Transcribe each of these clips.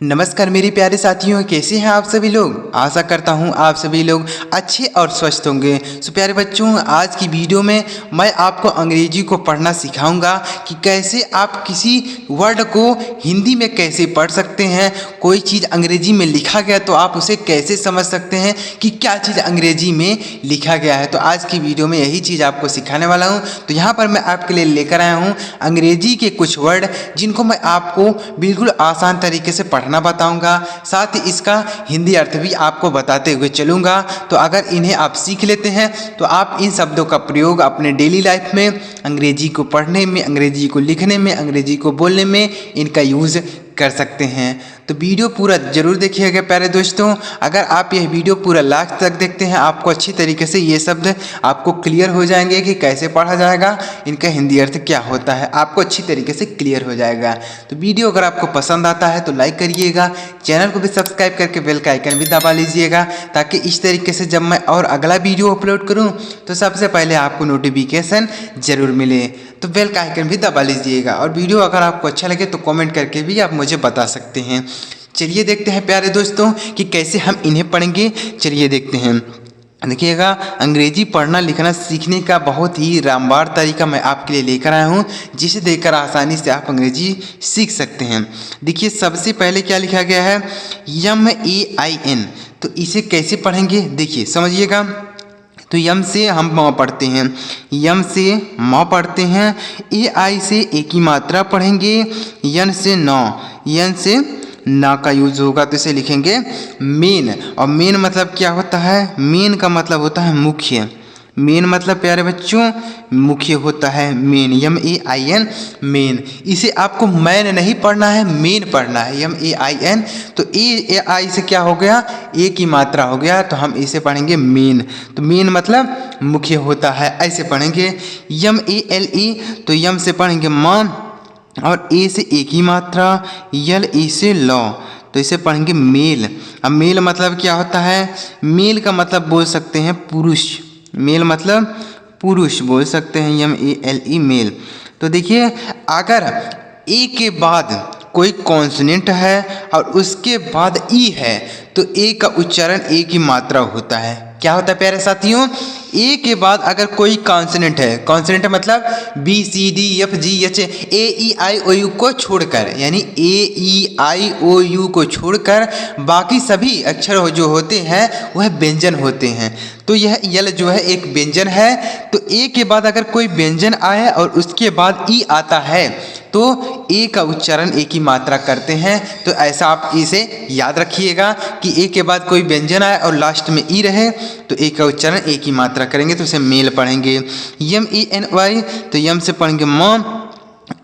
नमस्कार मेरे प्यारे साथियों, कैसे हैं आप सभी लोग। आशा करता हूं आप सभी लोग अच्छे और स्वस्थ होंगे। सो प्यारे बच्चों, आज की वीडियो में मैं आपको अंग्रेजी को पढ़ना सिखाऊंगा कि कैसे आप किसी वर्ड को हिंदी में कैसे पढ़ सकते हैं। कोई चीज़ अंग्रेजी में लिखा गया तो आप उसे कैसे समझ सकते हैं कि क्या चीज़ अंग्रेजी में लिखा गया है। तो आज की वीडियो में यही चीज़ आपको सिखाने वाला हूँ। तो यहाँ पर मैं आपके लिए लेकर आया हूँ अंग्रेजी के कुछ वर्ड, जिनको मैं आपको बिल्कुल आसान तरीके से पढ़ना बताऊंगा, साथ ही इसका हिंदी अर्थ भी आपको बताते हुए चलूंगा। तो अगर इन्हें आप सीख लेते हैं तो आप इन शब्दों का प्रयोग अपने डेली लाइफ में अंग्रेजी को पढ़ने में, अंग्रेजी को लिखने में, अंग्रेजी को बोलने में इनका यूज़ कर सकते हैं। तो वीडियो पूरा जरूर देखिएगा प्यारे दोस्तों। अगर आप यह वीडियो पूरा लास्ट तक देखते हैं, आपको अच्छी तरीके से ये शब्द आपको क्लियर हो जाएंगे कि कैसे पढ़ा जाएगा, इनका हिंदी अर्थ क्या होता है, आपको अच्छी तरीके से क्लियर हो जाएगा। तो वीडियो अगर आपको पसंद आता है तो लाइक करिएगा, चैनल को भी सब्सक्राइब करके बेल का आइकन भी दबा लीजिएगा, ताकि इस तरीके से जब मैं और अगला वीडियो अपलोड करूँ तो सबसे पहले आपको नोटिफिकेशन जरूर मिले। तो बेल का आइकन भी दबा लीजिएगा, और वीडियो अगर आपको अच्छा लगे तो कमेंट करके भी आप मुझे बता सकते हैं। चलिए देखते हैं प्यारे दोस्तों कि कैसे हम इन्हें पढ़ेंगे। चलिए देखते हैं। देखिएगा, अंग्रेजी पढ़ना लिखना सीखने का बहुत ही रामबाण तरीका मैं आपके लिए लेकर आया हूँ, जिसे देखकर आसानी से आप अंग्रेजी सीख सकते हैं। देखिए, सबसे पहले क्या लिखा गया है, MAIN। तो इसे कैसे पढ़ेंगे, देखिए समझिएगा। तो यम से हम म पढ़ते हैं, यम से म पढ़ते हैं। AI से एक ही मात्रा पढ़ेंगे, यन से नौ, यन से ना का यूज होगा तो इसे लिखेंगे मेन। और मेन मतलब क्या होता है, मेन का मतलब होता है मुख्य। मेन मतलब प्यारे बच्चों मुख्य होता है मेन, MAIN मेन। इसे आपको मैन नहीं पढ़ना है, मेन पढ़ना है, MAIN। तो AI से क्या हो गया, एक ही मात्रा हो गया, तो हम इसे पढ़ेंगे मेन। तो मेन मतलब मुख्य होता है, ऐसे पढ़ेंगे। MALE, तो यम से पढ़ेंगे मान, और ए से एक ही मात्रा, LE से लॉ, तो इसे पढ़ेंगे मेल। अब मेल मतलब क्या होता है, मेल का मतलब बोल सकते हैं पुरुष, मेल मतलब पुरुष बोल सकते हैं, MALE मेल। तो देखिए, अगर ए के बाद कोई कॉन्सोनेंट है और उसके बाद ई है तो ए का उच्चारण एक ही मात्रा होता है। क्या होता है प्यारे साथियों, ए के बाद अगर कोई कॉन्सोनेंट है, कॉन्सोनेंट मतलब BCDFGH AEIOU को छोड़कर, यानी AEIOU को छोड़कर बाकी सभी अक्षर जो होते हैं वह व्यंजन होते हैं। तो यह यल जो है एक व्यंजन है। तो ए के बाद अगर कोई व्यंजन आए और उसके बाद ई आता है तो ए का उच्चारण एक ही मात्रा करते हैं। तो ऐसा आप इसे याद रखिएगा कि ए के बाद कोई व्यंजन आए और लास्ट में ई रहे तो ए का उच्चारण एक ही मात्रा करेंगे, तो उसे मेल पढ़ेंगे। MENY, तो यम से पढ़ेंगे म,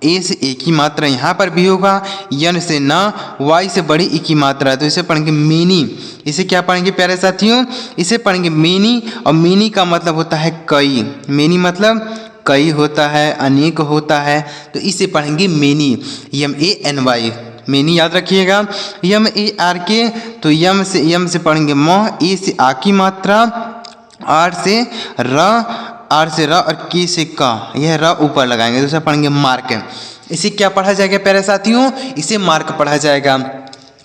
ए से एक ही मात्रा यहाँ पर भी होगा, यन से ना, वाई से बड़ी एक ही मात्रा, तो इसे पढ़ेंगे मेनी। इसे क्या पढ़ेंगे प्यारे साथियों, इसे पढ़ेंगे मेनी। और मेनी का मतलब होता है कई, मेनी मतलब कई होता है, अनेक होता है, तो इसे पढ़ेंगे मेनी, MANY मेनी याद रखिएगा। MARK, तो यम से पढ़ेंगे म, ए से आ की मात्रा, आर से र, और के से का, यह र ऊपर लगाएंगे तो इसे पढ़ेंगे मार्क। इसे क्या पढ़ा जाएगा प्यारे साथियों, इसे मार्क पढ़ा जाएगा।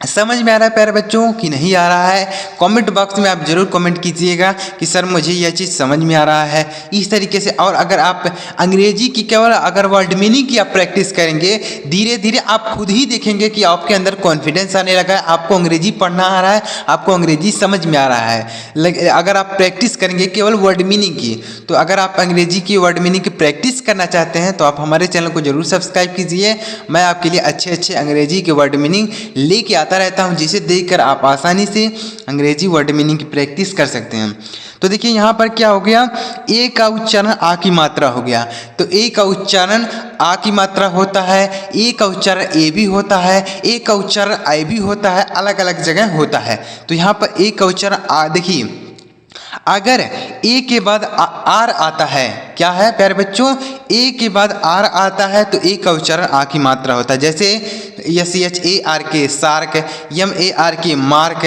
समझ में आ रहा है प्यारे बच्चों कि नहीं आ रहा है, कमेंट बॉक्स में आप जरूर कमेंट कीजिएगा कि सर मुझे यह चीज़ समझ में आ रहा है, इस तरीके से। और अगर आप अंग्रेजी की केवल अगर वर्ड मीनिंग की आप प्रैक्टिस करेंगे, धीरे धीरे आप खुद ही देखेंगे कि आपके अंदर कॉन्फिडेंस आने लगा है, आपको अंग्रेजी पढ़ना आ रहा है, आपको अंग्रेजी समझ में आ रहा है। अगर आप प्रैक्टिस करेंगे केवल वर्ड मीनिंग की, तो अगर आप अंग्रेजी की वर्ड मीनिंग की प्रैक्टिस करना चाहते हैं तो आप हमारे चैनल को जरूर सब्सक्राइब कीजिए। मैं आपके लिए अच्छे अच्छे अंग्रेजी के वर्ड मीनिंग लेके आता रहता हूं, जिसे देखकर आप आसानी से अंग्रेजी वर्ड मीनिंग की प्रैक्टिस कर सकते हैं। तो देखिए यहाँ पर क्या हो गया, ए का उच्चारण आ की मात्रा हो गया, तो ए का उच्चारण आ की मात्रा होता है, ए का उच्चारण ए भी होता है, ए का उच्चारण आई भी होता है, अलग अलग जगह होता है। तो यहाँ पर ए का उच्चारण आ, देखिए अगर ए के बाद आर आता है, क्या है प्यारे बच्चों, ए के बाद आर आता है तो ए का उच्चारण आ की मात्रा होता है। जैसे SHARK shark, MARK mark,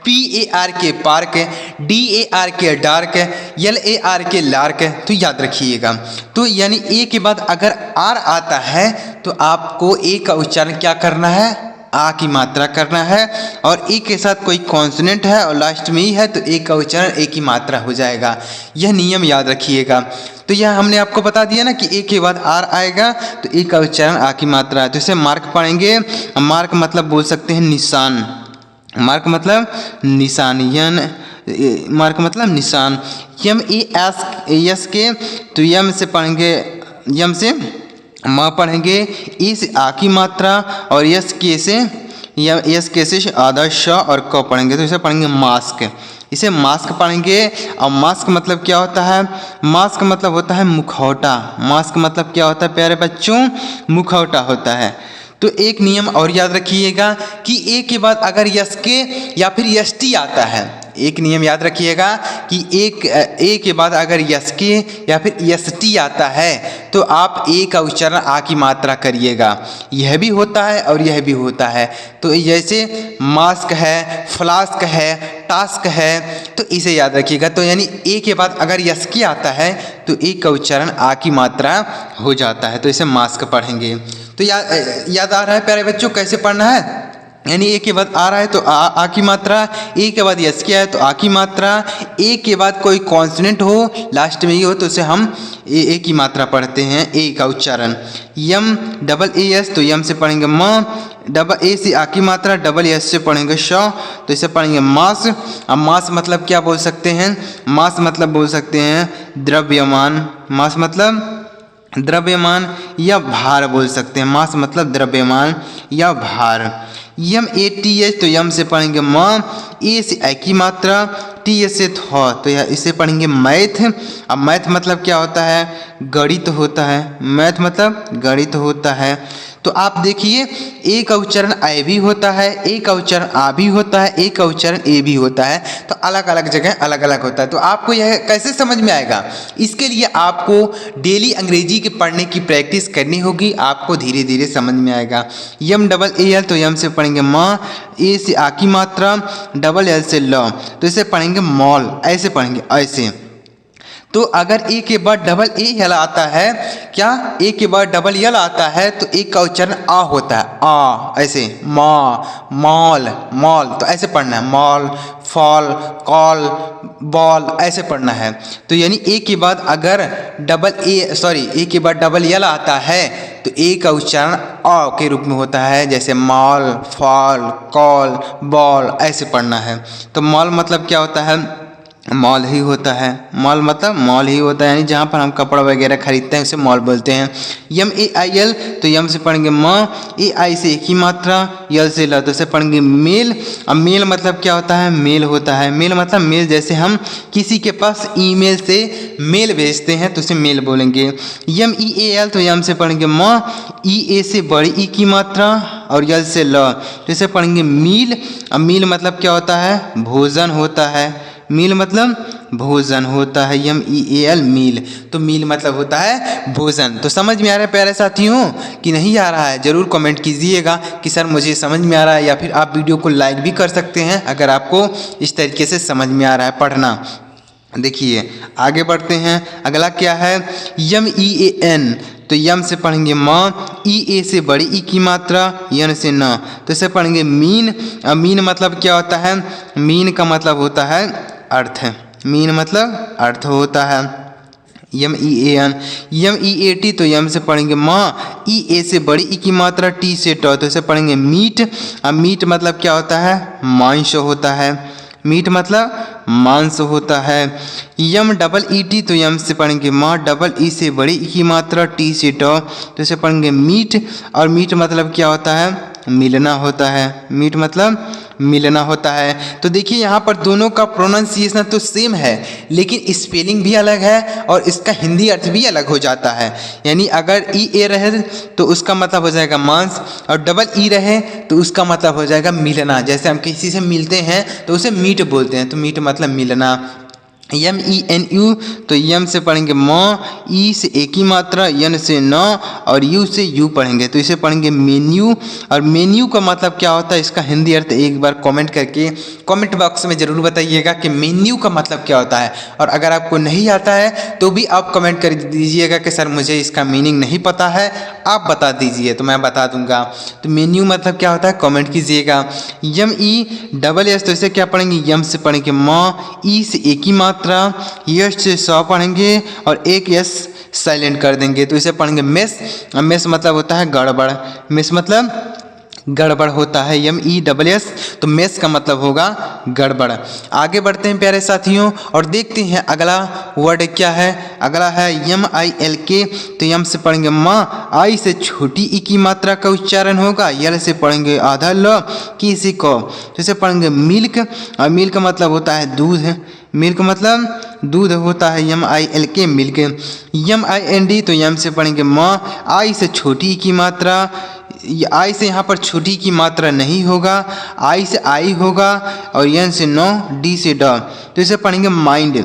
PARK park, DARK dark, LARK lark. तो याद रखिएगा। तो यानी ए के बाद अगर आर आता है तो आपको ए का उच्चारण क्या करना है, आ की मात्रा करना है और ए के साथ कोई कॉन्सोनेंट है और लास्ट में ई है तो ए का उच्चारण ए की मात्रा हो जाएगा। यह नियम याद रखिएगा। तो यह हमने आपको बता दिया ना कि ए के बाद आर आएगा तो ए का उच्चारण आ की मात्रा है। तो इसे मार्क पढ़ेंगे। मार्क मतलब बोल सकते हैं निशान। मार्क मतलब निशान। मार्क मतलब निशान। यम ए एस यस के तो यम से पढ़ेंगे, यम से म पढ़ेंगे, ई से आ की मात्रा और यस के से यस के से आधा श और क पढ़ेंगे तो इसे पढ़ेंगे मास्क। इसे मास्क पढ़ेंगे। और मास्क मतलब क्या होता है? मास्क मतलब होता है मुखौटा। मास्क मतलब क्या होता है प्यारे बच्चों? मुखौटा होता है। तो एक नियम और याद रखिएगा कि ए के बाद अगर यस के या फिर यस टी आता है, एक नियम याद रखिएगा कि ए के बाद अगर यस के या फिर यस टी आता है तो आप ए का उच्चारण आ की मात्रा करिएगा। यह भी होता है और यह भी होता है। तो जैसे मास्क है, फ्लास्क है, टास्क है, तो इसे याद रखिएगा। तो यानी ए के बाद अगर यस के आता है तो ए का उच्चारण आ की मात्रा हो जाता है। तो इसे मास्क पढ़ेंगे। तो याद आ रहा है प्यारे बच्चों कैसे पढ़ना है? यानी ए के बाद आ रहा है तो आ की मात्रा, ए के बाद यस किया है तो आ की मात्रा, ए के बाद कोई कॉन्सोनेंट हो लास्ट में ही हो तो उसे हम ए की मात्रा पढ़ते हैं, ए का उच्चारण। यम डबल ए एस तो यम से पढ़ेंगे म, डबल ए से आ की मात्रा, डबल एस से पढ़ेंगे श, तो इसे पढ़ेंगे मास। अब मास मतलब क्या बोल सकते हैं? मास मतलब बोल सकते हैं द्रव्यमान। मास मतलब द्रव्यमान या भार बोल सकते हैं। मास मतलब द्रव्यमान या भार। यम ए टी एच तो यम से पढ़ेंगे म, ए से ए की मात्रा, टी एच से थ तो यह इसे पढ़ेंगे मैथ। अब मैथ मतलब क्या होता है? गणित होता है। मैथ मतलब गणित होता है। तो आप देखिए ए का उच्चारण ए भी होता है, ए का उच्चारण आ भी होता है, ए का उच्चारण ए भी होता है। तो अलग अलग जगह अलग अलग होता है। तो आपको यह कैसे समझ में आएगा? इसके लिए आपको डेली अंग्रेजी के पढ़ने की प्रैक्टिस करनी होगी। आपको धीरे धीरे समझ में आएगा। यम डबल ए एल तो यम से पढ़ेंगे म, ए से आ की मात्रा, डबल एल से ल तो इसे पढ़ेंगे मॉल। ऐसे पढ़ेंगे ऐसे। तो अगर ए के बाद डबल ए यल आता है, क्या ए के बाद डबल यल आता है तो ए का उच्चारण आ होता है। आ ऐसे मा, मॉल, मॉल तो ऐसे पढ़ना है। मॉल, फॉल, कॉल, बॉल ऐसे पढ़ना है। तो यानी ए के बाद अगर ए के बाद डबल यल आता है तो ए का उच्चारण आ के रूप में होता है। जैसे मॉल, फॉल, कॉल, बॉल ऐसे पढ़ना है। तो मॉल मतलब क्या होता है? मॉल ही होता है। मॉल मतलब मॉल ही होता है, यानी जहाँ पर हम कपड़ा वगैरह खरीदते हैं उसे मॉल बोलते हैं। यम ए आई एल तो यम से पढ़ेंगे म, ए आई से एक ही मात्रा, यल से ल तो से पढ़ेंगे मेल। अब मेल मतलब क्या होता है? मेल होता है। मेल मतलब मेल, जैसे हम किसी के पास ईमेल से मेल भेजते हैं तो उसे मेल बोलेंगे। यम ई ए एल तो यम से पढ़ेंगे म, ई ए से बड़ी ई की मात्रा और यल से ल तो इसे पढ़ेंगे मील। अब मील मतलब क्या होता है? भोजन होता है। मील मतलब भोजन होता है। यम ई ए एल मील तो मील मतलब होता है भोजन। तो समझ में आ रहा है प्यारे साथियों कि नहीं आ रहा है? ज़रूर कमेंट कीजिएगा कि सर मुझे समझ में आ रहा है, या फिर आप वीडियो को लाइक भी कर सकते हैं अगर आपको इस तरीके से समझ में आ रहा है पढ़ना। देखिए आगे बढ़ते हैं। अगला क्या है? यम ई ए एन तो यम से पढ़ेंगे म, ई ए से बड़ी ई की मात्रा, यन से न तो इसे पढ़ेंगे मीन। अब मीन मतलब क्या होता है? मीन का मतलब होता है अर्थ। मीन मतलब अर्थ होता है। यम ई A N. Yama E A T तो यम से पढ़ेंगे म, ई ए से बड़ी ई की मात्रा, टी से ट तो इसे पढ़ेंगे मीट। अब मीट मतलब क्या होता है? मांस होता है। मीट मतलब मांस होता है। यम डबल ई टी तो यम से पढ़ेंगे म, डबल ई से बड़ी ई की मात्रा, टी से ट तो इसे पढ़ेंगे मीट। और मीट मतलब क्या होता है? मिलना होता है। मीट मतलब मिलना होता है। तो देखिए यहाँ पर दोनों का प्रोनाउंसिएशन तो सेम है लेकिन स्पेलिंग भी अलग है और इसका हिंदी अर्थ भी अलग हो जाता है। यानी अगर ई ए रहे तो उसका मतलब हो जाएगा मांस, और डबल ई रहे तो उसका मतलब हो जाएगा मिलना। जैसे हम किसी से मिलते हैं तो उसे मीट बोलते हैं, तो मीट मतलब मिलना। MENU, तो यम से पढ़ेंगे म, ई से एक ही मात्रा, यन से न और यू से यू पढ़ेंगे, तो इसे पढ़ेंगे मेन्यू। और मेन्यू का मतलब क्या होता है, इसका हिंदी अर्थ एक बार कमेंट करके कमेंट बॉक्स में ज़रूर बताइएगा कि मेन्यू का मतलब क्या होता है। और अगर आपको नहीं आता है तो भी आप कमेंट कर दीजिएगा कि सर मुझे इसका मीनिंग नहीं पता है, आप बता दीजिए तो मैं बता दूंगा। तो मेन्यू मतलब क्या होता है कमेंट कीजिएगा। MESS, तो इसे क्या पढ़ेंगे, यम से पढ़ेंगे म, ई से एक ही मात्रा, यश से सौ पढ़ेंगे और एक यस साइलेंट कर देंगे, तो इसे पढ़ेंगे मेस। मेस मतलब होता है गड़बड़, मेस मतलब गड़बड़ होता है, MESS, तो मेस का मतलब होगा गड़बड़। आगे बढ़ते हैं प्यारे साथियों और देखते हैं अगला वर्ड क्या है। अगला है MILK, तो यम से पढ़ेंगे माँ, आई से छोटी ई की मात्रा का उच्चारण होगा, यल से पढ़ेंगे आधा ल, की से को, तो इसे पढ़ेंगे मिल्क। और मिल्क का मतलब होता है दूध, मिल्क मतलब दूध होता है, MILK मिल्क। MIND, तो यम से पढ़ेंगे माँ, आई से छोटी की मात्रा, आई से यहाँ पर छोटी की मात्रा नहीं होगा, आई से आई होगा और यन से नो, डी से ड, तो इसे पढ़ेंगे माइंड।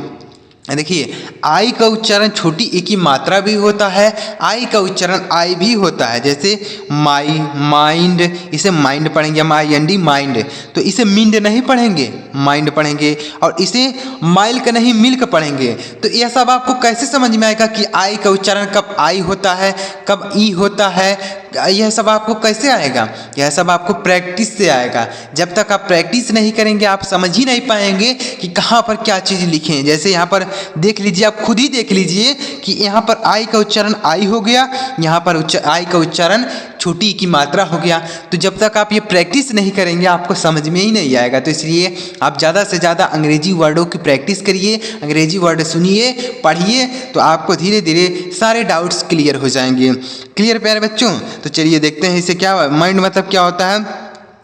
देखिए आई का उच्चारण छोटी ई की मात्रा भी होता है, आई का उच्चारण आई भी होता है, जैसे माई, माइंड, इसे माइंड पढ़ेंगे, MIND माइंड, तो इसे मिंड नहीं पढ़ेंगे, माइंड पढ़ेंगे। और इसे माइल्क नहीं मिल्क पढ़ेंगे। तो यह सब आपको कैसे समझ में आएगा कि आई का उच्चारण कब आई होता है, कब ई होता है, यह सब आपको कैसे आएगा, यह सब आपको प्रैक्टिस से आएगा। जब तक आप प्रैक्टिस नहीं करेंगे आप समझ ही नहीं पाएंगे कि कहाँ पर क्या चीज़ लिखें। जैसे यहाँ पर देख लीजिए, आप खुद ही देख लीजिए कि यहाँ पर आई का उच्चारण आई हो गया, यहाँ पर आई का उच्चारण छोटी की मात्रा हो गया। तो जब तक आप ये प्रैक्टिस नहीं करेंगे आपको समझ में ही नहीं आएगा। तो इसलिए आप ज़्यादा से ज़्यादा अंग्रेजी वर्डों की प्रैक्टिस करिए, अंग्रेजी वर्ड सुनिए, पढ़िए, तो आपको धीरे धीरे सारे डाउट्स क्लियर हो जाएंगे। क्लियर प्यारे बच्चों? तो चलिए देखते हैं इसे क्या, माइंड मतलब क्या होता है,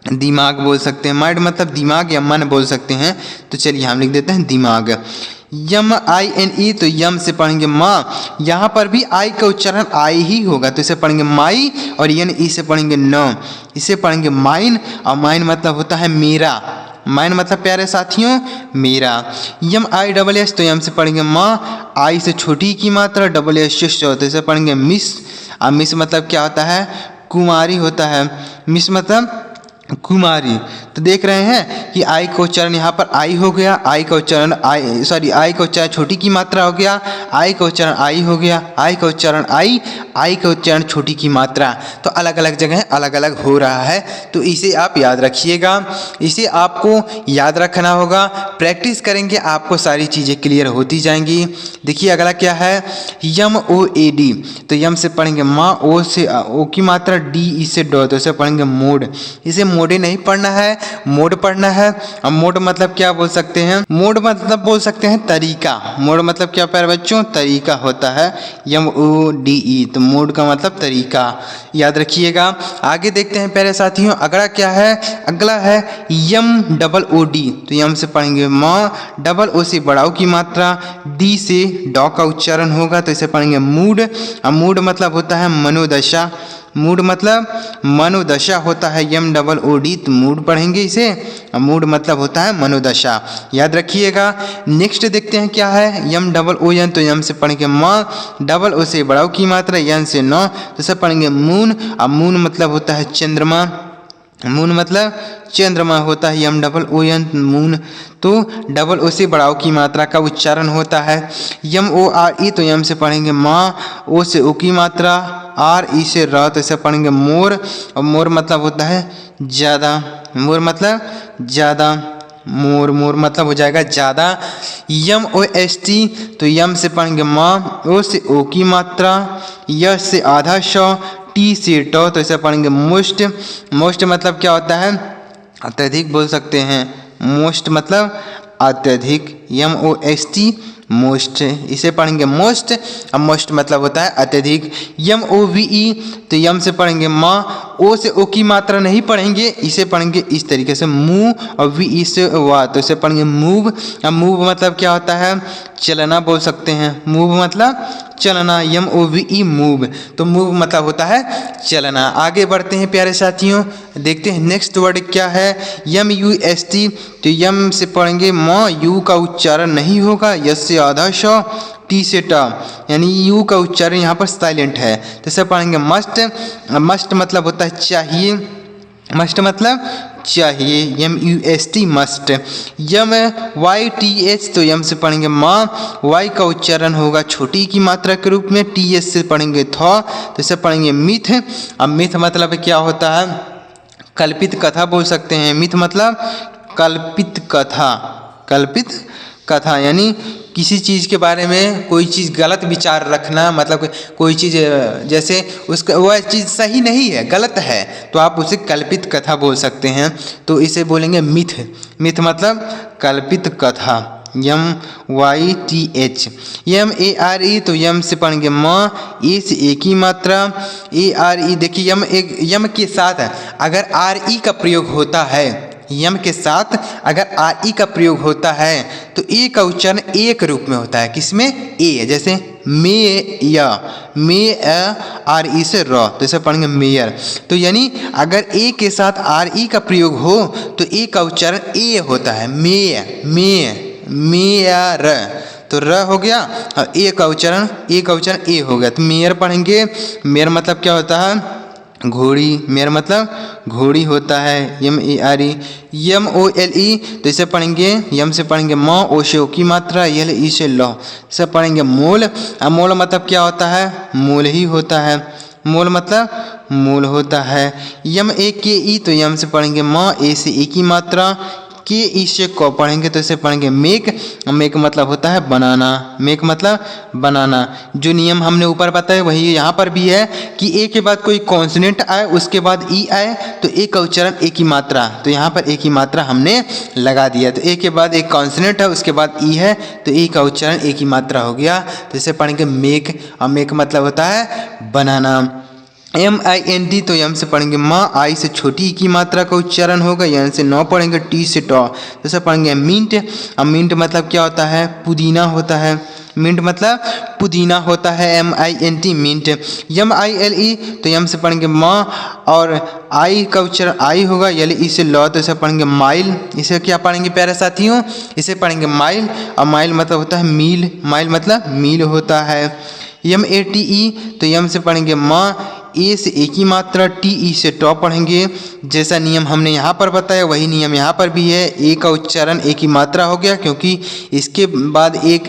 दिमाग बोल सकते हैं, माइंड मतलब दिमाग या मन बोल सकते हैं। तो चलिए हम लिख देते हैं दिमाग। MINE, तो यम से पढ़ेंगे माँ, यहाँ पर भी आई का उच्चारण आई ही होगा, तो इसे पढ़ेंगे माई। और NE से पढ़ेंगे न, इसे पढ़ेंगे माइन। और माइन मतलब होता है मेरा, माइन मतलब प्यारे साथियों मेरा। MISS, तो यम से पढ़ेंगे माँ, आई से छोटी की मात्रा, SS, तो इसे पढ़ेंगे मिस। और मिस मतलब क्या होता है, कुमारी होता है, मिस मतलब कुमारी। तो देख रहे हैं कि आई का उच्चारण यहाँ पर आई हो गया, आई का उच्चारण आई का उच्चारण छोटी की मात्रा हो गया, आई का उच्चारण आई हो गया, आई का उच्चारण आई का उच्चारण छोटी की मात्रा। तो अलग अलग जगह अलग अलग हो रहा है, तो इसे आप याद रखिएगा, इसे आपको याद रखना होगा। प्रैक्टिस करेंगे आपको सारी चीज़ें क्लियर होती जाएंगी। देखिए अगला क्या है, MOAD, तो यम से पढ़ेंगे माँ, ओ से ओ की मात्रा, DE से डो, तो इसे पढ़ेंगे मोड। इसे मोडे नहीं पढ़ना है, मोड पढ़ना है। अब मोड मतलब क्या बोल सकते हैं, मोड मतलब बोल सकते हैं तरीका। मोड मतलब क्या प्यारे बच्चों, तरीका होता है, MODE, तो मोड का मतलब तरीका, याद रखिएगा। आगे देखते हैं प्यारे साथियों अगला क्या है। अगला है MOOD, तो यम से पढ़ेंगे माँ, O से बड़ाऊ की मात्रा, D से डॉ का उच्चारण होगा, तो इसे पढ़ेंगे मूड। अब मूड मतलब होता है मनोदशा, मूड मतलब मनोदशा होता है, MOOD, तो मूड पढ़ेंगे इसे। मूड मतलब होता है मनोदशा, याद रखिएगा। नेक्स्ट देखते हैं क्या है, MOON, तो यम से पढ़ेंगे माँ, O से बड़ाऊ की मात्रा, यन से नौ, तो सब पढ़ेंगे मून। अब मून मतलब होता है चंद्रमा, मून मतलब चंद्रमा होता है, MOON मून। तो O से बड़ाऊ की मात्रा का उच्चारण होता है। MORE, तो यम से पढ़ेंगे माँ, O से ओ की मात्रा, RE से र, तो इसे पढ़ेंगे मोर। और मोर मतलब होता है ज़्यादा, मोर मतलब ज़्यादा, मोर मोर मतलब हो जाएगा ज़्यादा। MOST, तो यम से पढ़ेंगे माँ, O से ओ की मात्रा, यश से आधा शौ, T से टो, तो इसे पढ़ेंगे मोस्ट। मोस्ट मतलब क्या होता है, अत्यधिक बोल सकते हैं, मोस्ट मतलब अत्यधिक, MOST मोस्ट, इसे पढ़ेंगे मोस्ट। अब मोस्ट मतलब होता है अत्यधिक। MOVE, तो यम से पढ़ेंगे माँ, ओ से ओ की मात्रा नहीं पढ़ेंगे, इसे पढ़ेंगे इस तरीके से मूव, और VE से वा, तो इसे पढ़ेंगे मूव। अब मूव मतलब क्या होता है, चलना बोल सकते हैं, मूव मतलब चलना, MOVE मूव। तो मूव मतलब होता है चलना। आगे बढ़ते हैं प्यारे साथियों, देखते हैं नेक्स्ट वर्ड क्या है। MUST, तो यम से पढ़ेंगे म, यू का उच्चारण नहीं होगा, यस से आधा श, टी से टा, यानी यू का उच्चारण यहाँ पर साइलेंट है। तो इसे पढ़ेंगे मस्ट। मस्ट मतलब होता है चाहिए, मस्ट मतलब चाहिए, MUST मस्ट। YTH, तो यम से पढ़ेंगे माँ, वाई का उच्चारण होगा छोटी की मात्रा के रूप में, TS से पढ़ेंगे थॉ, तो इसे पढ़ेंगे मिथ। अब मिथ मतलब क्या होता है, कल्पित कथा बोल सकते हैं। मिथ मतलब कल्पित कथा, कल्पित कथा यानी किसी चीज़ के बारे में कोई चीज़ गलत विचार रखना, मतलब कोई चीज़ जैसे उसका वह चीज़ सही नहीं है, गलत है, तो आप उसे कल्पित कथा बोल सकते हैं। तो इसे बोलेंगे मिथ। मिथ मतलब कल्पित कथा। MYTH। MARE, तो यम से पढ़ेंगे म, ए से एक ही मात्रा, ARE। देखिए यम के साथ अगर RE का प्रयोग होता है, यम के साथ अगर RE का प्रयोग होता है तो ए का उच्चारण ए के रूप में होता है। किसमें? ए, जैसे मे या मे RE से र, तो इसे पढ़ेंगे मेयर। तो यानी अगर ए के साथ RE का प्रयोग हो तो ए का उच्चारण ए होता है, मेयर। तो र हो गया और ए का उच्चारण ए हो गया। तो मेयर पढ़ेंगे। मेयर मतलब क्या होता है? घोड़ी। मेयर मतलब घोड़ी होता है, MARE। MOLE, तो इसे पढ़ेंगे, यम से पढ़ेंगे म, ओ से ओ की मात्रा, LE से ल, इसे पढ़ेंगे मोल। अब मोल मतलब क्या होता है? मूल ही होता है, मोल मतलब मूल होता है। MAKE, तो यम से पढ़ेंगे म, ए से एक ही मात्रा, के से को पढ़ेंगे तो इसे पढ़ेंगे मेक। मेक मतलब होता है बनाना, मेक मतलब बनाना। जो नियम हमने ऊपर बताया वही यहाँ पर भी है कि ए के बाद कोई कॉन्सोनेंट आए उसके बाद ई आए तो ए का उच्चारण एक ही मात्रा, तो यहाँ पर एक ही मात्रा हमने लगा दिया। तो ए के बाद एक कॉन्सोनेंट है उसके बाद ई है तो ए का उच्चारण एक ही मात्रा हो गया, तो इसे पढ़ेंगे मेक। और मेक मतलब होता है बनाना। MINT, तो यम से पढ़ेंगे माँ, आई से छोटी की मात्रा का उच्चारण होगा, यन से नौ पढ़ेंगे, टी से टॉ, तो सब पढ़ेंगे मिंट। अब मिंट मतलब क्या होता है? पुदीना होता है। मिंट मतलब पुदीना होता है, MINT मिंट। MILE, तो यम से पढ़ेंगे माँ और आई का उच्चारण आई होगा, LE से लॉ, तो इसे पढ़ेंगे माइल। इसे क्या पढ़ेंगे प्यारे साथियों? इसे पढ़ेंगे माइल। और माइल मतलब होता है मील, माइल मतलब मील होता है। MATE, तो यम से पढ़ेंगे माँ, ए से एक ही मात्रा, TE से टॉ पढ़ेंगे। जैसा नियम हमने यहाँ पर बताया वही नियम यहाँ पर भी है, ए का उच्चारण एक ही मात्रा हो गया क्योंकि इसके बाद एक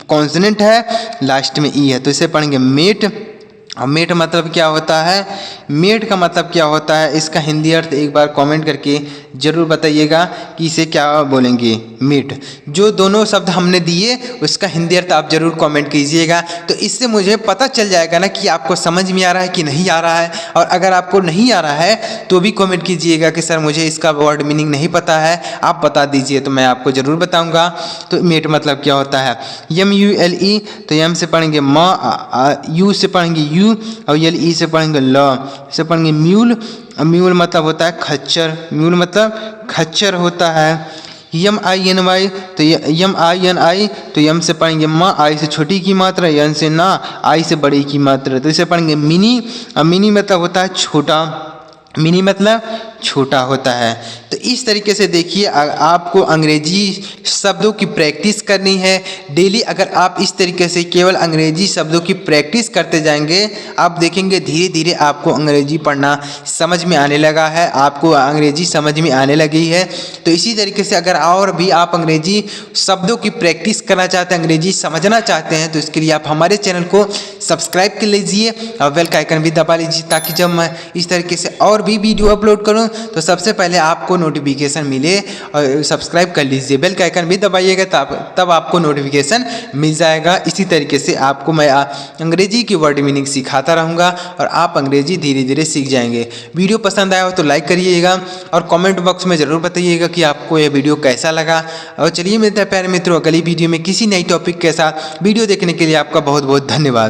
कॉन्सोनेंट है, लास्ट में ई है, तो इसे पढ़ेंगे मेट। और मेट मतलब क्या होता है? मेट का मतलब क्या होता है? इसका हिंदी अर्थ एक बार कमेंट करके ज़रूर बताइएगा कि इसे क्या बोलेंगे, मेट। जो दोनों शब्द हमने दिए उसका हिंदी अर्थ आप ज़रूर कमेंट कीजिएगा, तो इससे मुझे पता चल जाएगा ना कि आपको समझ में आ रहा है कि नहीं आ रहा है। और अगर आपको नहीं आ रहा है तो भी कमेंट कीजिएगा कि सर मुझे इसका वर्ड मीनिंग नहीं पता है, आप बता दीजिए तो मैं आपको ज़रूर बताऊँगा। तो मेट मतलब क्या होता है? MULE, तो यम से पढ़ेंगे माँ, यू से पढ़ेंगे यू और LE से पढ़ेंगे ल, से पढ़ेंगे म्यूल। म्यूल मतलब होता है खच्चर, म्यूल मतलब खच्चर होता है। MINY, तो MINI, तो यम से पढ़ेंगे माँ, आई से छोटी की मात्रा, यन से ना, आई से बड़ी की मात्रा, तो इसे पढ़ेंगे मिनी। मिनी मतलब होता है छोटा, मिनी मतलब छोटा होता है। तो इस तरीके से देखिए आपको अंग्रेजी शब्दों की प्रैक्टिस करनी है डेली। अगर आप इस तरीके से केवल अंग्रेजी शब्दों की प्रैक्टिस करते जाएंगे, आप देखेंगे धीरे धीरे आपको अंग्रेजी पढ़ना समझ में आने लगा है, आपको अंग्रेजी समझ में आने लगी है। तो इसी तरीके से अगर और भी आप अंग्रेजी शब्दों की प्रैक्टिस करना चाहते हैं, अंग्रेजी समझना चाहते हैं, तो इसके लिए आप हमारे चैनल को सब्सक्राइब कर लीजिए और बेल का आइकन भी दबा लीजिए, ताकि जब मैं इस तरीके से और भी वीडियो अपलोड करूं तो सबसे पहले आपको नोटिफिकेशन मिले। और सब्सक्राइब कर लीजिए, बेल का आइकन भी दबाइएगा तब आपको नोटिफिकेशन मिल जाएगा। इसी तरीके से आपको मैं अंग्रेजी की वर्ड मीनिंग सिखाता रहूँगा और आप अंग्रेजी धीरे धीरे सीख जाएंगे। वीडियो पसंद आया हो तो लाइक करिएगा और कमेंट बॉक्स में ज़रूर बताइएगा कि आपको यह वीडियो कैसा लगा। और चलिए मिलते हैं प्यारे मित्रों अगली वीडियो में किसी नई टॉपिक के साथ। वीडियो देखने के लिए आपका बहुत बहुत धन्यवाद।